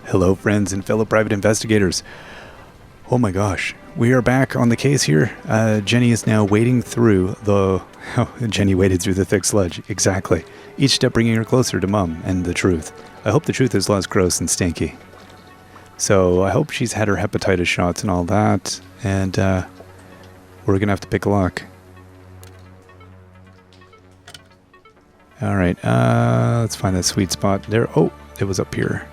Hello, friends and fellow private investigators. Oh my gosh, we are back on the case here. Jenny is now wading through the... Oh, Jenny waded through the thick sludge, exactly. Each step bringing her closer to Mum and the truth. I hope the truth is less gross and stinky. So I hope she's had her hepatitis shots and all that, and we're gonna have to pick a lock. Alright, let's find that sweet spot there. Oh, it was up here.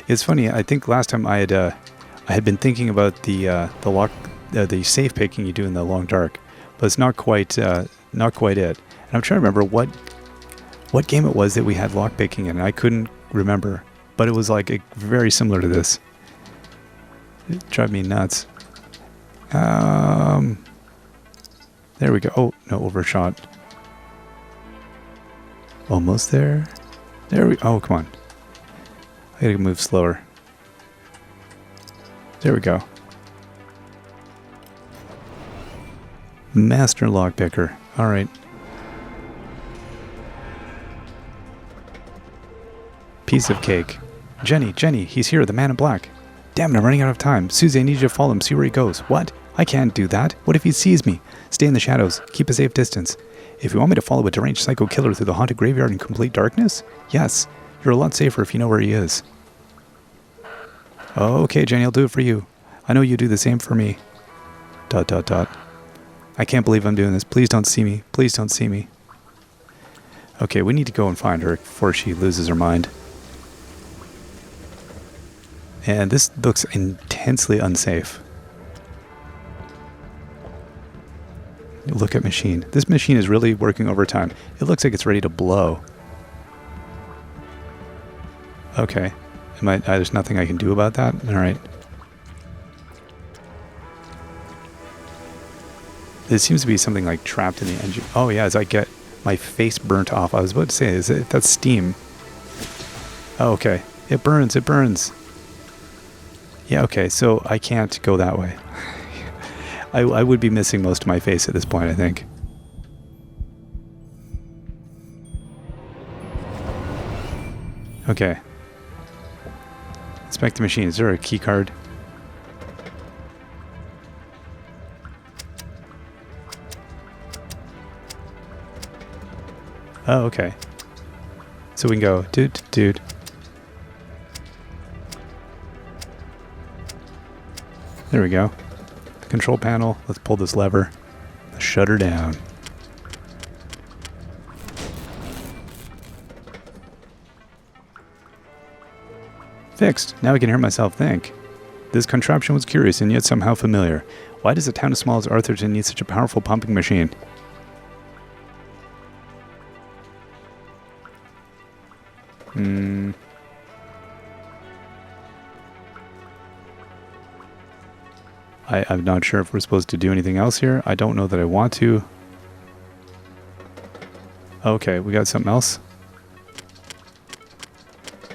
It's funny, I think last time I had been thinking about the lock, the safe picking you do in the long dark, but it's not quite it. And I'm trying to remember what game it was that we had lock picking in. I couldn't remember, but it was like very similar to this. It drove me nuts. There we go. Oh no, overshot. Almost there. There we. Oh come on. I gotta move slower. There we go. Master lockpicker. Alright. Piece of cake. Jenny, he's here, the man in black. Damn it, I'm running out of time. Susie, I need you to follow him, see where he goes. What? I can't do that. What if he sees me? Stay in the shadows. Keep a safe distance. If you want me to follow a deranged psycho killer through the haunted graveyard in complete darkness? Yes. You're a lot safer if you know where he is. Oh, okay, Jenny, I'll do it for you. I know you do the same for me. ... I can't believe I'm doing this. Please don't see me. Please don't see me. Okay, we need to go and find her before she loses her mind. And this looks intensely unsafe. Look at machine. This machine is really working overtime. It looks like it's ready to blow. Okay. There's nothing I can do about that? Alright. There seems to be something like trapped in the engine. Oh yeah, as I get my face burnt off. I was about to say, that's steam. Oh, okay. It burns. Yeah, okay, so I can't go that way. I would be missing most of my face at this point, I think. Okay. Inspect the machine. Is there a key card? Oh, okay. So we can go, dude. There we go. The control panel. Let's pull this lever. Shut her down. Fixed. Now I can hear myself think. This contraption was curious and yet somehow familiar. Why does a town as small as Arthurton need such a powerful pumping machine? I'm not sure if we're supposed to do anything else here. I don't know that I want to. Okay, we got something else.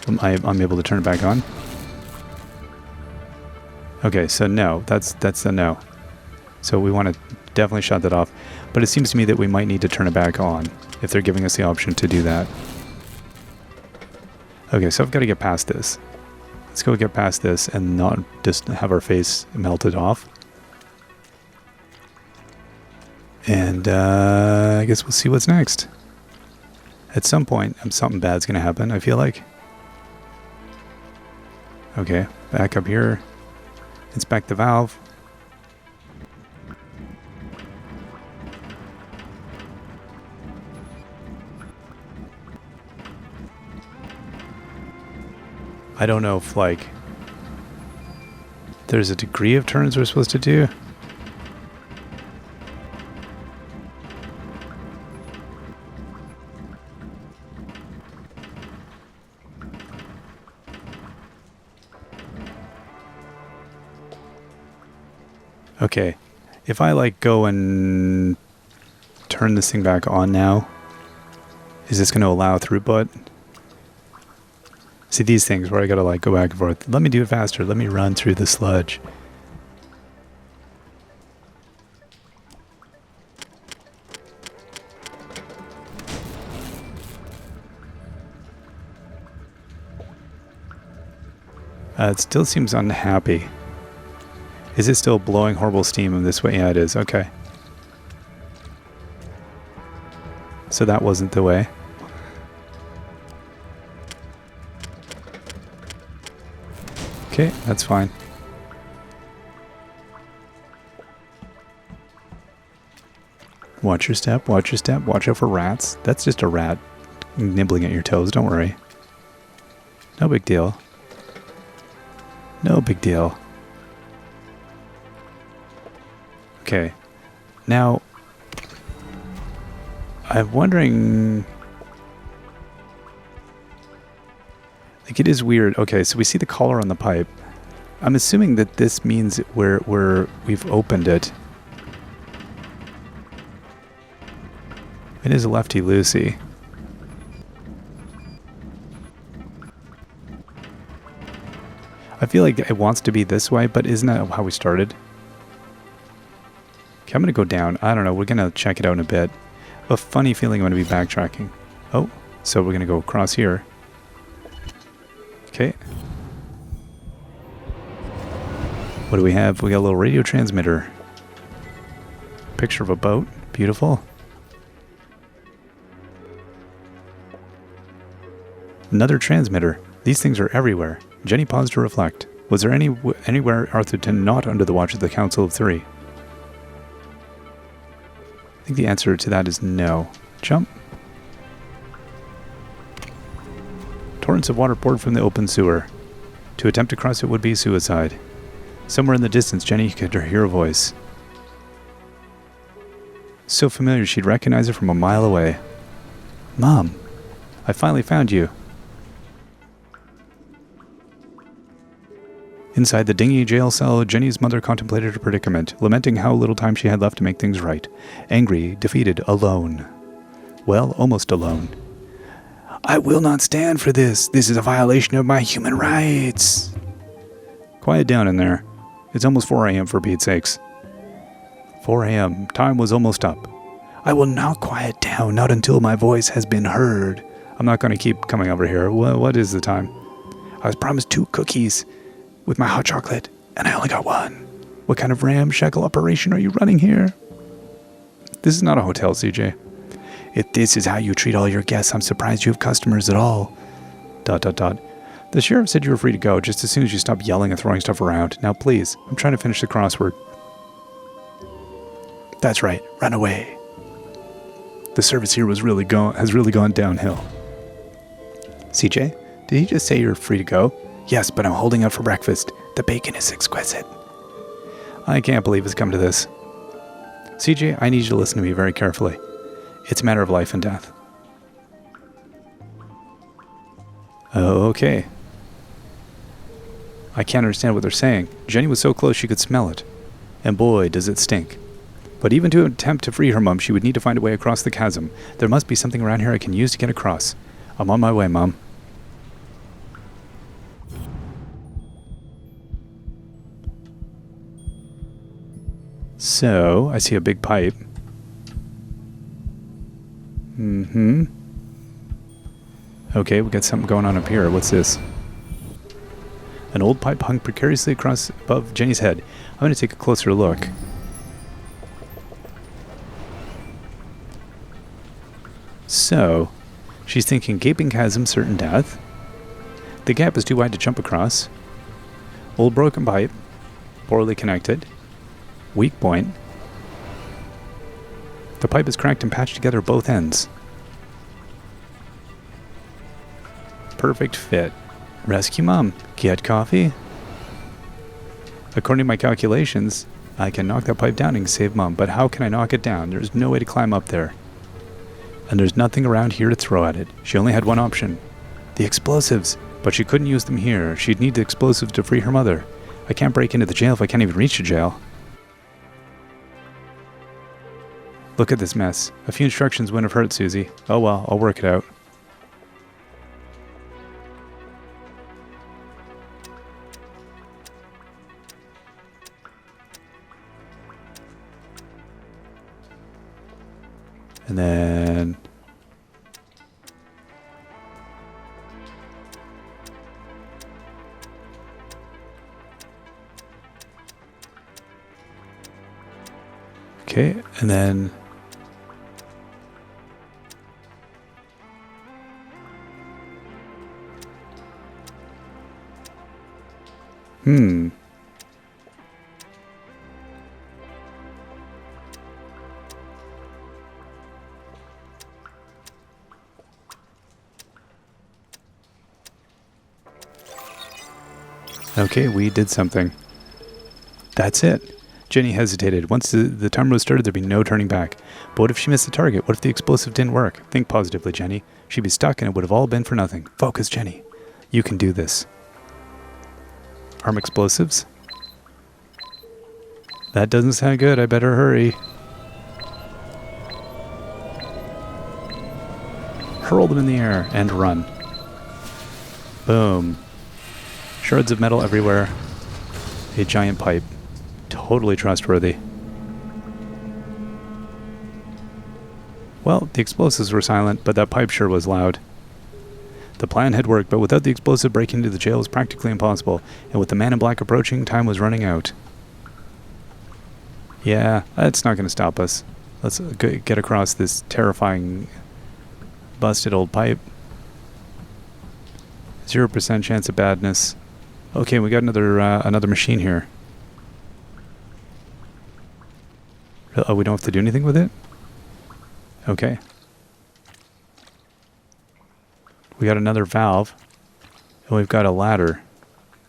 I'm able to turn it back on. Okay, so no, that's a no. So we want to definitely shut that off. But it seems to me that we might need to turn it back on if they're giving us the option to do that. Okay, so I've got to get past this. Let's go get past this and not just have our face melted off. And I guess we'll see what's next. At some point, something bad's going to happen, I feel like. Okay, back up here. Inspect the valve. I don't know if, like, there's a degree of turns we're supposed to do. Okay, if I, like, go and turn this thing back on now, is this going to allow throughput? See these things where I gotta like go back and forth. Let me do it faster. Let me run through the sludge. It still seems unhappy. Is it still blowing horrible steam in this way? Yeah, it is. Okay. So that wasn't the way. Okay, that's fine. Watch your step, watch your step, watch out for rats. That's just a rat nibbling at your toes, don't worry. No big deal. No big deal. Okay. Now, I'm wondering... Like, it is weird. Okay, so we see the collar on the pipe. I'm assuming that this means we've opened it. It is a lefty-loosey. I feel like it wants to be this way, but isn't that how we started? Okay, I'm going to go down. I don't know. We're going to check it out in a bit. A funny feeling I'm going to be backtracking. Oh, so we're going to go across here. Okay. What do we have? We got a little radio transmitter. Picture of a boat. Beautiful. Another transmitter. These things are everywhere. Jenny paused to reflect. Was there anywhere Arthurton not under the watch of the Council of Three? I think the answer to that is no. Jump. Torrents of water poured from the open sewer. To attempt to cross it would be suicide. Somewhere in the distance, Jenny could hear a voice. So familiar she'd recognize it from a mile away. Mom, I finally found you. Inside the dingy jail cell, Jenny's mother contemplated her predicament, lamenting how little time she had left to make things right. Angry, defeated, alone. Well, almost alone. I will not stand for this. This is a violation of my human rights. Quiet down in there. It's almost 4 a.m. for Pete's sakes. 4 a.m. Time was almost up. I will not quiet down, not until my voice has been heard. I'm not going to keep coming over here. What is the time? I was promised 2 cookies with my hot chocolate, and I only got 1. What kind of ramshackle operation are you running here? This is not a hotel, CJ. If this is how you treat all your guests, I'm surprised you have customers at all. ... The sheriff said you were free to go just as soon as you stop yelling and throwing stuff around. Now please, I'm trying to finish the crossword. That's right, run away. The service here has really gone downhill. CJ, did he just say you're free to go? Yes, but I'm holding out for breakfast. The bacon is exquisite. I can't believe it's come to this. CJ, I need you to listen to me very carefully. It's a matter of life and death. Okay. I can't understand what they're saying. Jenny was so close she could smell it. And boy, does it stink. But even to attempt to free her mom, she would need to find a way across the chasm. There must be something around here I can use to get across. I'm on my way, Mom. So, I see a big pipe. Okay, we got something going on up here. What's this? An old pipe hung precariously across above Jenny's head. I'm going to take a closer look. So, she's thinking gaping chasm, certain death. The gap is too wide to jump across. Old broken pipe. Poorly connected. Weak point. The pipe is cracked and patched together at both ends. Perfect fit. Rescue Mom. Get coffee? According to my calculations, I can knock that pipe down and save Mom, but how can I knock it down? There's no way to climb up there. And there's nothing around here to throw at it. She only had one option. The explosives. But she couldn't use them here. She'd need the explosives to free her mother. I can't break into the jail if I can't even reach the jail. Look at this mess. A few instructions wouldn't have hurt, Susie. Oh well, I'll work it out. And then... Okay, and then... Okay, we did something. That's it. Jenny hesitated. Once the timer was started, there'd be no turning back. But what if she missed the target? What if the explosive didn't work? Think positively, Jenny. She'd be stuck and it would have all been for nothing. Focus, Jenny. You can do this. Arm explosives? That doesn't sound good. I better hurry. Hurl them in the air and run. Boom. Shards of metal everywhere. A giant pipe. Totally trustworthy. Well, the explosives were silent, but that pipe sure was loud. The plan had worked, but without the explosive, breaking into the jail was practically impossible, and with the man in black approaching, time was running out. Yeah, that's not going to stop us. Let's get across this terrifying, busted old pipe. 0% chance of badness. Okay, we got another machine here. Oh, we don't have to do anything with it? Okay. We got another valve. And we've got a ladder.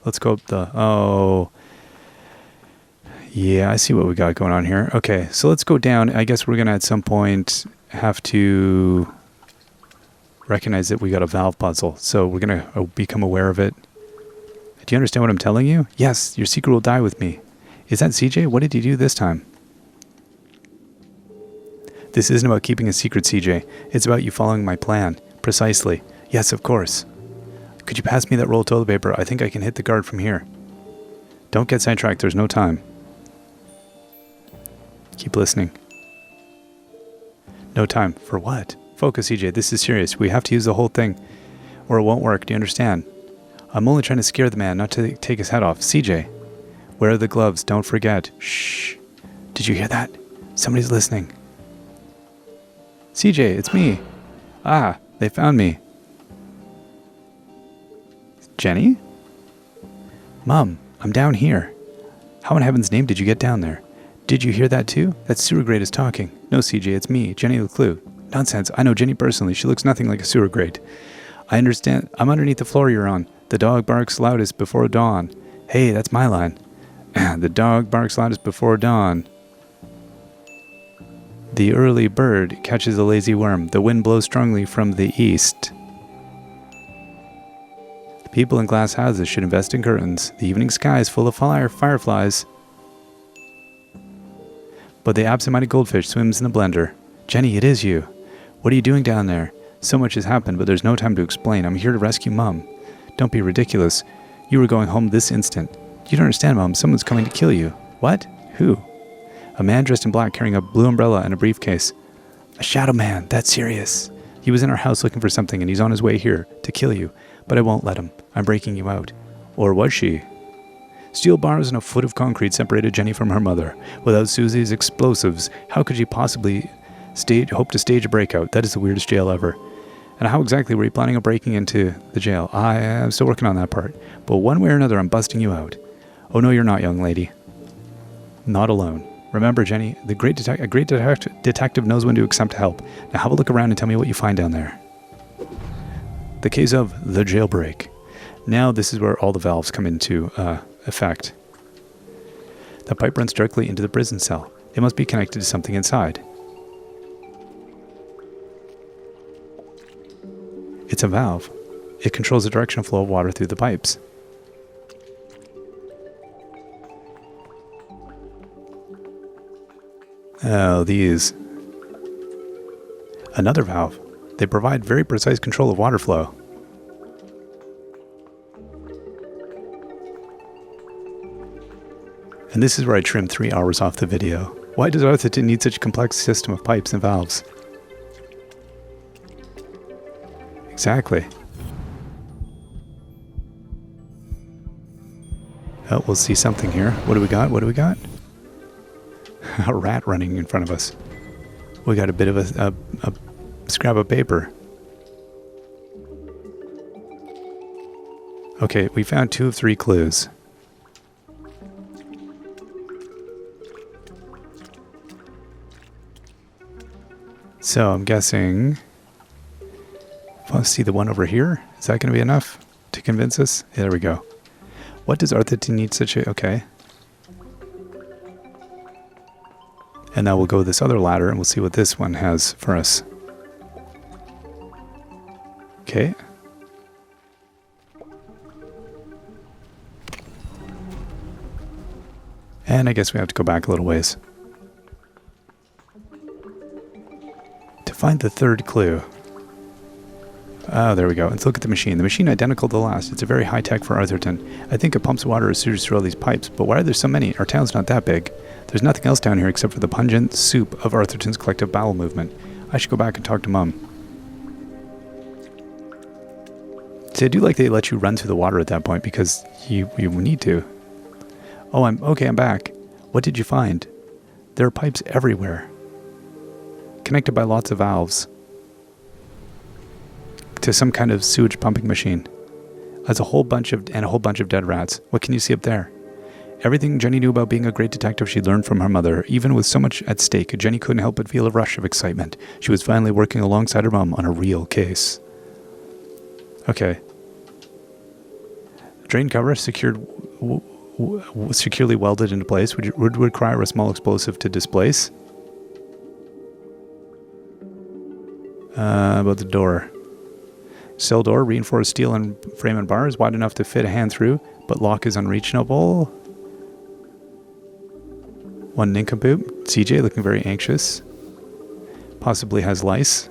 Let's go up the... Oh. Yeah, I see what we got going on here. Okay, so let's go down. I guess we're going to at some point have to recognize that we got a valve puzzle. So we're going to become aware of it. Do you understand what I'm telling you? Yes, your secret will die with me. Is that CJ? What did you do this time? This isn't about keeping a secret, CJ. It's about you following my plan. Precisely. Yes, of course. Could you pass me that roll of toilet paper? I think I can hit the guard from here. Don't get sidetracked. There's no time. Keep listening. No time. For what? Focus, CJ. This is serious. We have to use the whole thing, or it won't work. Do you understand? I'm only trying to scare the man, not to take his head off. CJ, where are the gloves? Don't forget. Shh. Did you hear that? Somebody's listening. CJ, it's me. Ah, they found me. Jenny? Mom, I'm down here. How in heaven's name did you get down there? Did you hear that too? That sewer grate is talking. No, CJ, it's me, Jenny LeClue. Nonsense. I know Jenny personally. She looks nothing like a sewer grate. I understand. I'm underneath the floor you're on. The dog barks loudest before dawn. Hey, that's my line. The dog barks loudest before dawn. The early bird catches a lazy worm. The wind blows strongly from the east. The people in glass houses should invest in curtains. The evening sky is full of fireflies. But the absent-minded goldfish swims in the blender. Jenny, it is you. What are you doing down there? So much has happened, but there's no time to explain. I'm here to rescue Mom. Don't be ridiculous. You were going home this instant. You don't understand, Mom. Someone's coming to kill you. What? Who? A man dressed in black carrying a blue umbrella and a briefcase. A shadow man. That's serious. He was in our house looking for something, and he's on his way here to kill you. But I won't let him. I'm breaking you out. Or was she? Steel bars and a foot of concrete separated Jenny from her mother. Without Susie's explosives, how could she possibly hope to stage a breakout? That is the weirdest jail ever. And how exactly were you planning on breaking into the jail? I am still working on that part. But one way or another, I'm busting you out. Oh no, you're not, young lady. Not alone. Remember, Jenny, a great detective knows when to accept help. Now have a look around and tell me what you find down there. The case of the Jailbreak. Now this is where all the valves come into effect. The pipe runs directly into the prison cell. It must be connected to something inside. It's a valve. It controls the direction of flow of water through the pipes. Oh, these. Another valve. They provide very precise control of water flow. And this is where I trimmed 3 hours off the video. Why does Arthur need such a complex system of pipes and valves? Exactly. Oh, we'll see something here. What do we got? What do we got? a rat running in front of us. We got a bit of a scrap of paper. Okay, we found 2 of 3 clues. So I'm guessing... Let's see the one over here. Is that going to be enough to convince us? Yeah, there we go. What does R13 need such a... Okay. And now we'll go this other ladder and we'll see what this one has for us. Okay. And I guess we have to go back a little ways to find the 3rd clue. Oh, there we go. Let's look at the machine. The machine identical to the last. It's a very high tech for Arthurton. I think it pumps water as sewage through all these pipes, but why are there so many? Our town's not that big. There's nothing else down here except for the pungent soup of Arthurton's collective bowel movement. I should go back and talk to Mum. See, I do like they let you run through the water at that point because you need to. Oh, I'm back. What did you find? There are pipes everywhere, connected by lots of valves to some kind of sewage pumping machine. There's a whole bunch of dead rats. What can you see up there? Everything Jenny knew about being a great detective she'd learned from her mother. Even with so much at stake, Jenny couldn't help but feel a rush of excitement. She was finally working alongside her mom on a real case. Okay. Drain cover securely welded into place. Would require a small explosive to displace. About the door. Cell door, reinforced steel and frame and bars, wide enough to fit a hand through, but lock is unreachable. One nincompoop. CJ looking very anxious. Possibly has lice.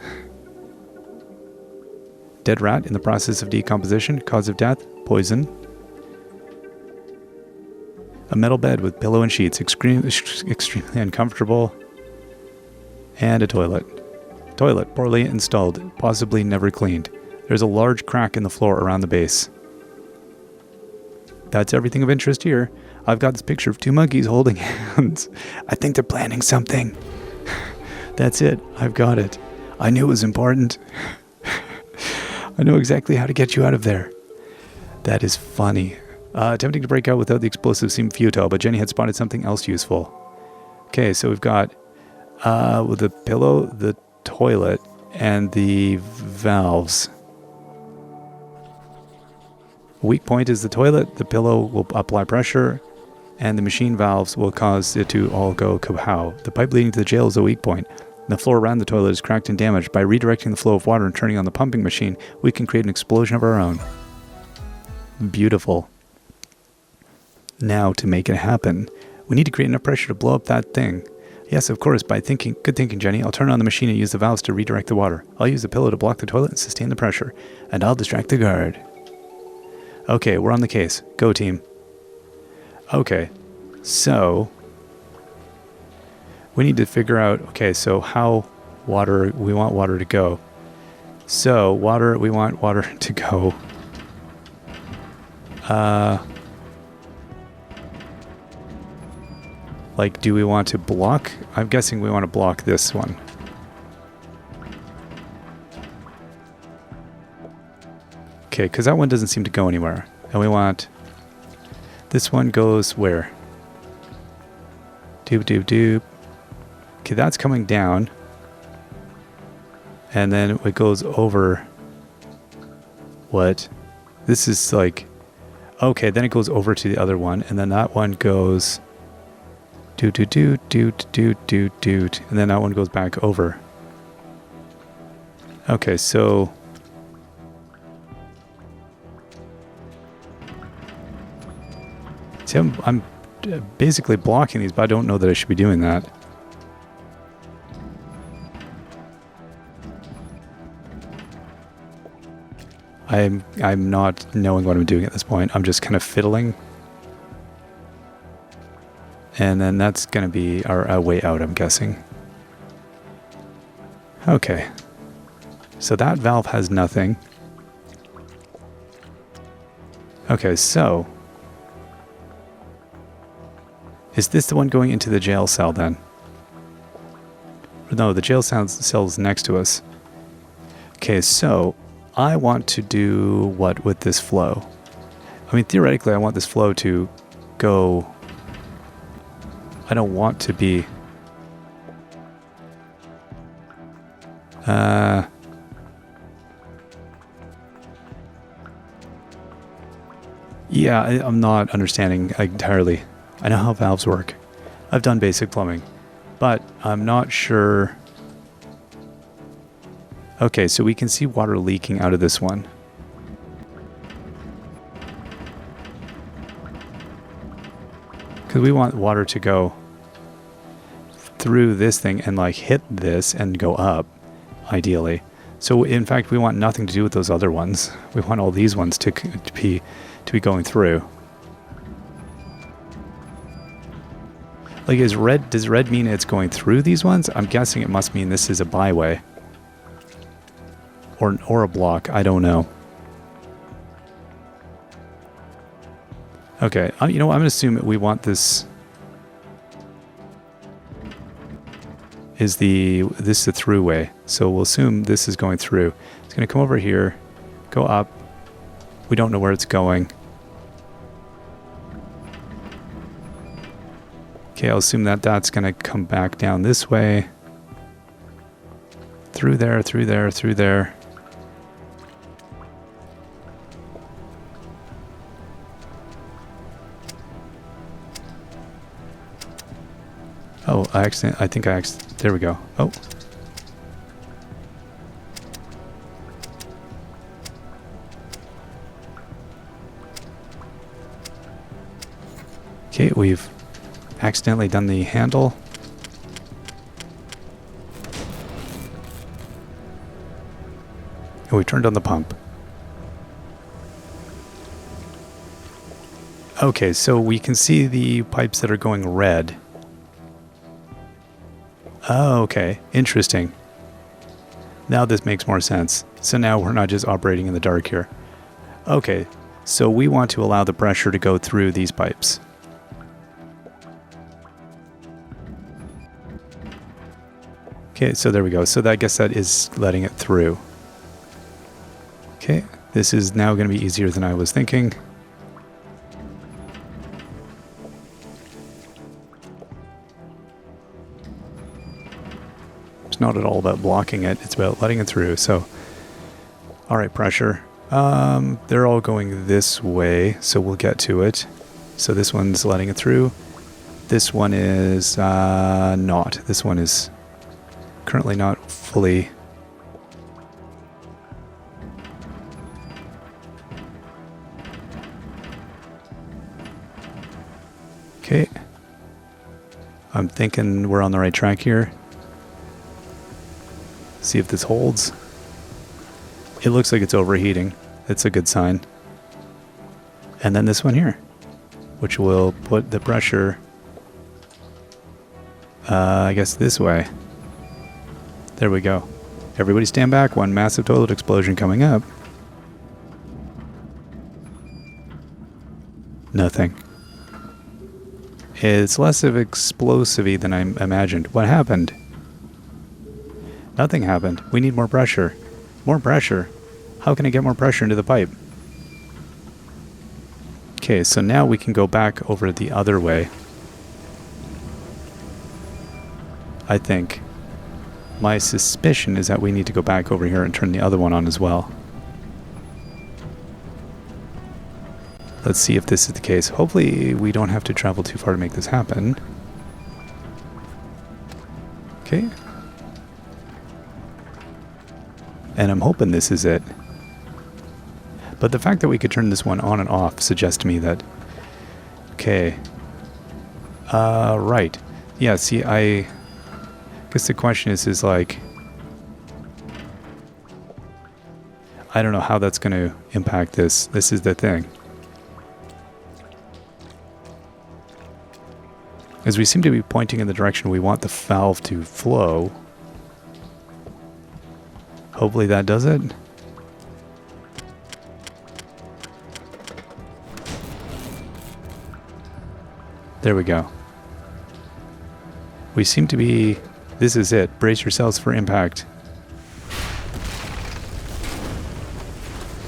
Dead rat in the process of decomposition. Cause of death, poison. A metal bed with pillow and sheets, extremely uncomfortable. And a toilet. Toilet, poorly installed, possibly never cleaned. There's a large crack in the floor around the base. That's everything of interest here. I've got this picture of 2 monkeys holding hands. I think they're planning something. That's it. I've got it. I knew it was important. I know exactly how to get you out of there. That is funny. Attempting to break out without the explosive seemed futile, but Jenny had spotted something else useful. Okay, so we've got with the pillow, the toilet, and the valves. Weak point is the toilet, the pillow will apply pressure, and the machine valves will cause it to all go kapow. The pipe leading to the jail is a weak point. The floor around the toilet is cracked and damaged. By redirecting the flow of water and turning on the pumping machine, we can create an explosion of our own. Beautiful. Now, to make it happen, we need to create enough pressure to blow up that thing. Yes, of course, good thinking, Jenny. I'll turn on the machine and use the valves to redirect the water. I'll use the pillow to block the toilet and sustain the pressure. And I'll distract the guard. Okay, we're on the case. Go, team. Okay, so we need to figure out, okay, so how we want water to go. So we want water to go. Like, do we want to block? I'm guessing we want to block this one. Okay, because that one doesn't seem to go anywhere. And we want... This one goes where? Doop, doop, doop. Okay, that's coming down. And then it goes over... What? This is like... Okay, then it goes over to the other one. And then that one goes... Doot, doot, doot, doot, doot, doot, doot. And then that one goes back over. Okay, so... See, I'm basically blocking these, but I don't know that I should be doing that. I'm not knowing what I'm doing at this point. I'm just kind of fiddling. And then that's going to be our way out, I'm guessing. Okay. So that valve has nothing. Okay, so... Is this the one going into the jail cell then? No, the jail cell's next to us. Okay, so I want to do what with this flow? I mean, theoretically, I want this flow to go... I don't want to be... Yeah, I'm not understanding entirely. I know how valves work. I've done basic plumbing, but I'm not sure... Okay, so we can see water leaking out of this one. Because we want water to go through this thing and like hit this and go up, ideally. So in fact, we want nothing to do with those other ones. We want all these ones to be going through. Like, does red mean it's going through these ones? I'm guessing it must mean this is a byway. Or a block, I don't know. Okay, you know what, I'm gonna assume that we want this... This is the throughway. So we'll assume this is going through. It's gonna come over here, go up. We don't know where it's going. Okay, I'll assume that that's going to come back down this way. Through there, through there, through there. Oh, there we go. Oh. Okay, we've accidentally done the handle. And we turned on the pump. Okay, so we can see the pipes that are going red. Oh, okay. Interesting. Now this makes more sense. So now we're not just operating in the dark here. Okay, so we want to allow the pressure to go through these pipes. Okay, so there we go. So I guess that is letting it through. Okay, this is now going to be easier than I was thinking. It's not at all about blocking it, it's about letting it through. So, all right, pressure. They're all going this way, so we'll get to it. So this one's letting it through. This one is not. This one is currently not fully. Okay. I'm thinking we're on the right track here. See if this holds. It looks like it's overheating. That's a good sign. And then this one here, which will put the pressure, I guess this way. There we go. Everybody stand back. One massive toilet explosion coming up. Nothing. It's less of explosive-y than I imagined. What happened? Nothing happened. We need more pressure. More pressure? How can I get more pressure into the pipe? Okay, so now we can go back over the other way. I think. My suspicion is that we need to go back over here and turn the other one on as well. Let's see if this is the case. Hopefully we don't have to travel too far to make this happen. Okay. And I'm hoping this is it. But the fact that we could turn this one on and off suggests to me that... Okay. Right. Yeah, see, I guess the question is like... I don't know how that's going to impact this. This is the thing. As we seem to be pointing in the direction we want the valve to flow. Hopefully that does it. There we go. We seem to be This is it. Brace yourselves for impact.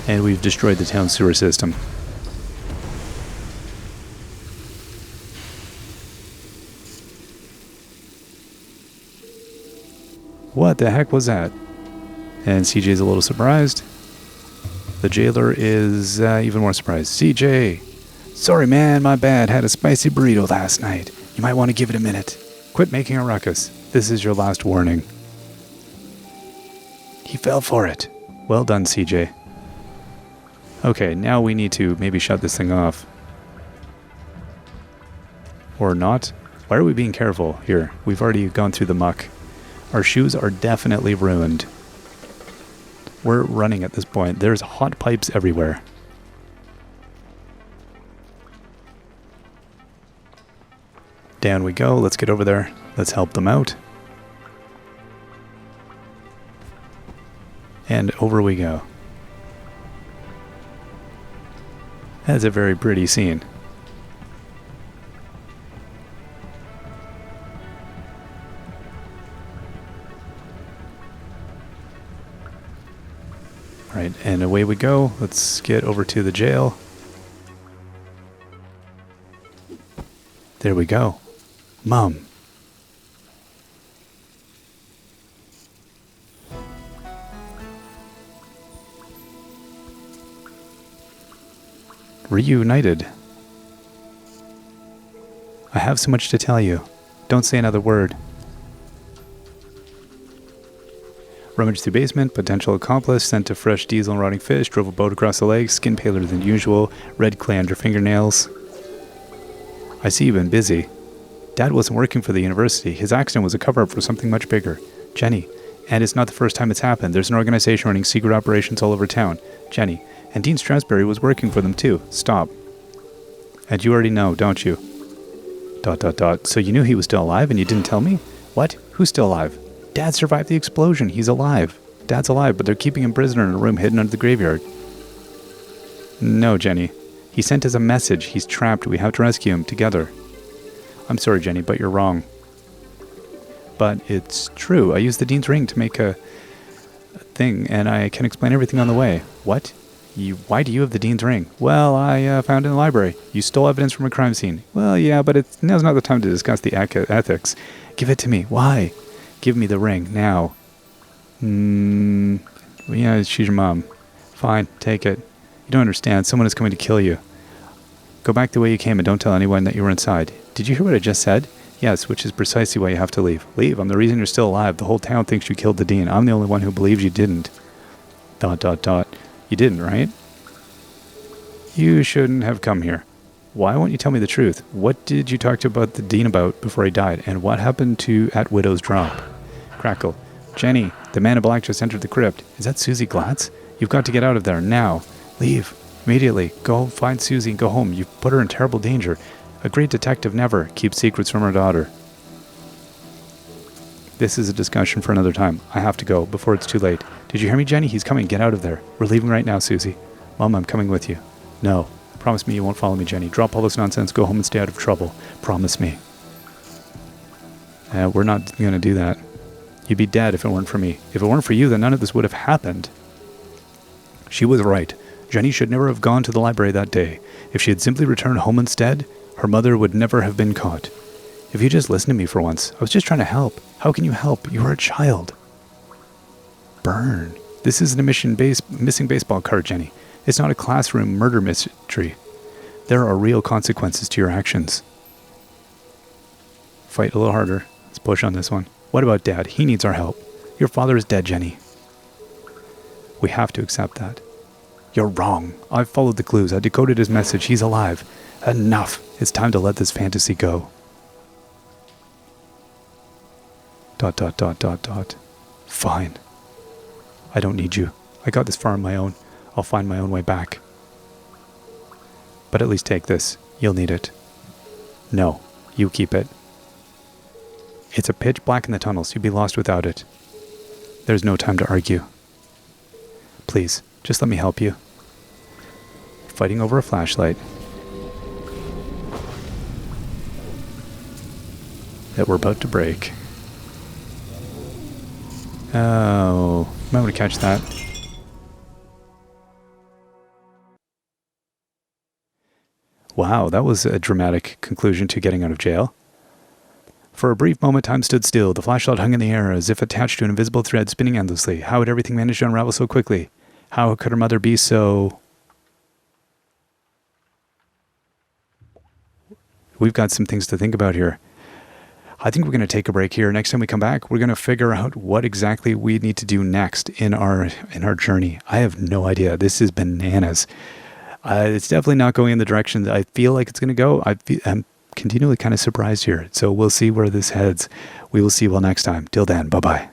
And we've destroyed the town sewer system. What the heck was that? And CJ's a little surprised. The jailer is even more surprised. CJ! Sorry man, my bad. Had a spicy burrito last night. You might want to give it a minute. Quit making a ruckus. This is your last warning. He fell for it. Well done, CJ. Okay, now we need to maybe shut this thing off. Or not. Why are we being careful here? We've already gone through the muck. Our shoes are definitely ruined. We're running at this point. There's hot pipes everywhere. Down we go. Let's get over there. Let's help them out. And over we go. That's a very pretty scene. Right, and away we go. Let's get over to the jail. There we go. Mom. Reunited. I have so much to tell you. Don't say another word. Rummaged through basement, potential accomplice, sent to fresh diesel and rotting fish, drove a boat across the lake, skin paler than usual, red clay under fingernails. I see you've been busy. Dad wasn't working for the university. His accident was a cover-up for something much bigger. Jenny. And it's not the first time it's happened. There's an organization running secret operations all over town. Jenny. And Dean Strasberry was working for them too. Stop. And you already know, don't you? ... So you knew he was still alive and you didn't tell me? What? Who's still alive? Dad survived the explosion. He's alive. Dad's alive, but they're keeping him prisoner in a room hidden under the graveyard. No, Jenny. He sent us a message. He's trapped. We have to rescue him together. I'm sorry, Jenny, but you're wrong. But it's true. I used the Dean's ring to make a thing, and I can explain everything on the way. What? Why do you have the Dean's ring? Well, I found it in the library. You stole evidence from a crime scene. Well, yeah, but now's not the time to discuss the ethics. Give it to me. Why? Give me the ring, now. Yeah, she's your mom. Fine, take it. You don't understand. Someone is coming to kill you. Go back the way you came and don't tell anyone that you were inside. Did you hear what I just said? Yes, which is precisely why you have to leave. Leave. I'm the reason you're still alive. The whole town thinks you killed the Dean. I'm the only one who believes you didn't. ... You didn't, right? You shouldn't have come here. Why won't you tell me the truth? What did you talk to about the Dean about before he died? And what happened to at Widow's Drop? Crackle. Jenny, the man in black just entered the crypt. Is that Susie Glatz? You've got to get out of there, now. Leave. Immediately. Go find Susie and go home. You've put her in terrible danger. A great detective never keeps secrets from her daughter. This is a discussion for another time. I have to go before it's too late. Did you hear me, Jenny? He's coming. Get out of there. We're leaving right now, Susie. Mom, I'm coming with you. No. Promise me you won't follow me, Jenny. Drop all this nonsense. Go home and stay out of trouble. Promise me. We're not going to do that. You'd be dead if it weren't for me. If it weren't for you, then none of this would have happened. She was right. Jenny should never have gone to the library that day. If she had simply returned home instead, her mother would never have been caught. If you just listen to me for once, I was just trying to help. How can you help? You are a child. Burn. This isn't a missing baseball card, Jenny. It's not a classroom murder mystery. There are real consequences to your actions. Fight a little harder. Let's push on this one. What about Dad? He needs our help. Your father is dead, Jenny. We have to accept that. You're wrong. I've followed the clues. I decoded his message. He's alive. Enough. It's time to let this fantasy go. ... Fine. I don't need you. I got this far on my own. I'll find my own way back. But at least take this. You'll need it. No, you keep it. It's a pitch black in the tunnels. You'd be lost without it. There's no time to argue. Please, just let me help you. Fighting over a flashlight that we're about to break. Oh, might want to catch that. Wow, that was a dramatic conclusion to getting out of jail. For a brief moment, time stood still. The flashlight hung in the air as if attached to an invisible thread spinning endlessly. How had everything managed to unravel so quickly? How could her mother be so... We've got some things to think about here. I think we're going to take a break here. Next time we come back, we're going to figure out what exactly we need to do next in our journey. I have no idea. This is bananas. It's definitely not going in the direction that I feel like it's going to go. I'm continually kind of surprised here. So we'll see where this heads. We will see you all next time. Till then, bye-bye.